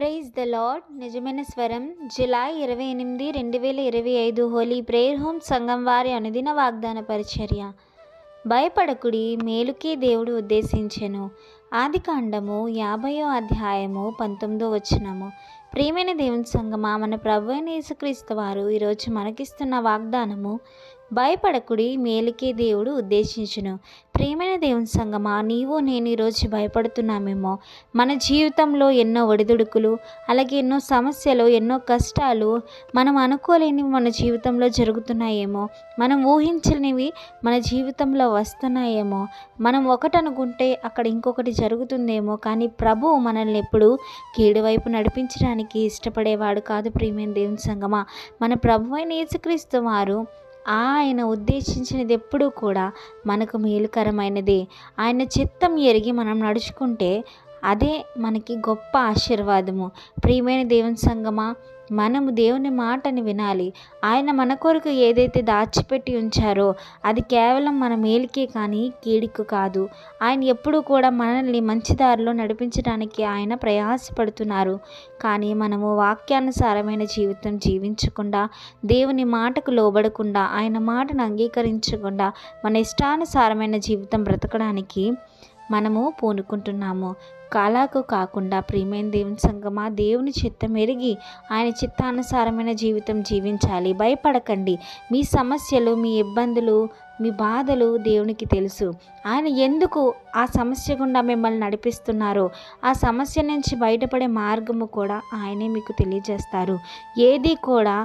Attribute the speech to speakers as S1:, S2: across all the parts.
S1: Praise the lord. నిజమైన స్వరం July 28, 2025 Holi prayer home సంఘం వారి అనుదిన వాగ్దాన పరిచర్య. భయపడకుడి, మేలుకే దేవుడు ఉద్దేశించెను. ఆదికాండము 50వ అధ్యాయము 19వ వచనము. ప్రియమైన దేవుని సంగమా, మన ప్రభు అయిన యేసుక్రీస్తు వారు ఈరోజు మనకిస్తున్న వాగ్దానము, భయపడకుడి, మేలుకే దేవుడు ఉద్దేశించును. ప్రియమైన దేవుని సంగమా, నీవు నేను ఈరోజు భయపడుతున్నామేమో. మన జీవితంలో ఎన్నో ఒడిదుడుకులు, అలాగే ఎన్నో సమస్యలు, ఎన్నో కష్టాలు మనం అనుకోలేనివి మన జీవితంలో జరుగుతున్నాయేమో. మనం ఊహించనివి మన జీవితంలో వస్తున్నాయేమో. మనం ఒకటి అనుకుంటే అక్కడ ఇంకొకటి జరుగుతుందేమో. కానీ ప్రభువు మనల్ని ఎప్పుడు కీడు వైపు నడిపించడానికి ఇష్టపడేవాడు కాదు. ప్రియమైన దేవుని సంగమా, మన ప్రభు అయిన యేసుక్రీస్తు వారు ఆయన ఉద్దేశించినది ఎప్పుడూ కూడా మనకు మేలుకరమైనదే. ఆయన చిత్తం ఎరిగి మనం నడుచుకుంటే అదే మనకి గొప్ప ఆశీర్వాదము. ప్రియమైన దేవుని సంగమా, మనము దేవుని మాటని వినాలి. ఆయన మన కొరకు ఏదైతే దాచిపెట్టి ఉంచారో అది కేవలం మన మేలుకే కానీ కీడుకు కాదు. ఆయన ఎప్పుడూ కూడా మనల్ని మంచి దారిలో నడిపించడానికి ఆయన ప్రయాసపడుతున్నారు. కానీ మనము వాక్యానుసారమైన జీవితం జీవించకుండా, దేవుని మాటకు లోబడకుండా, ఆయన మాటను అంగీకరించకుండా మన ఇష్టానుసారమైన జీవితం బ్రతకడానికి మనము పూనుకుంటున్నాము. కాలాకు కాకుండా ప్రియమైన దేవుని సంగమా, దేవుని చిత్తం ఎరిగి ఆయన చిత్తానుసారమైన జీవితం జీవించాలి. భయపడకండి. మీ సమస్యలు, మీ ఇబ్బందులు, మీ బాధలు దేవునికి తెలుసు. ఆయన ఎందుకు ఆ సమస్య గుండా మిమ్మల్ని నడిపిస్తున్నారో, ఆ సమస్య నుంచి బయటపడే మార్గము కూడా ఆయనే మీకు తెలియజేస్తారు. ఏది కూడా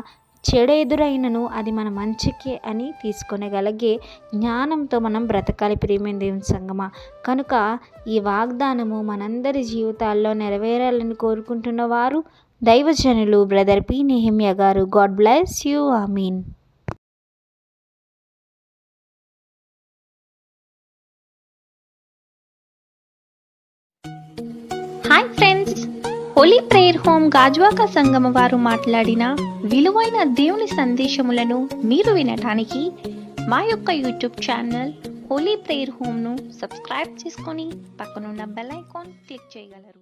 S1: చెడు ఎదురైనను అది మన మంచికే అని తీసుకొనగలిగే జ్ఞానంతో మనం బ్రతకాలి. ప్రియమైన దేవుని సంగమా, కనుక ఈ వాగ్దానము మనందరి జీవితాల్లో నెరవేరాలని కోరుకుంటున్న వారు దైవజనులు బ్రదర్ పి. నెహెమ్యా గారు. God bless you. Amen.
S2: Hi friends, holy prayer home Gajuwaka Sangama వారు మాట్లాడిన విలువైన దేవుని సందేశములను మీరు వినటానికి మా యొక్క యూట్యూబ్ ఛానల్ హోలీ ప్రేయర్ హోమ్ను సబ్స్క్రైబ్ చేసుకొని పక్కనున్న బెల్ ఐకాన్ క్లిక్ చేయగలరు.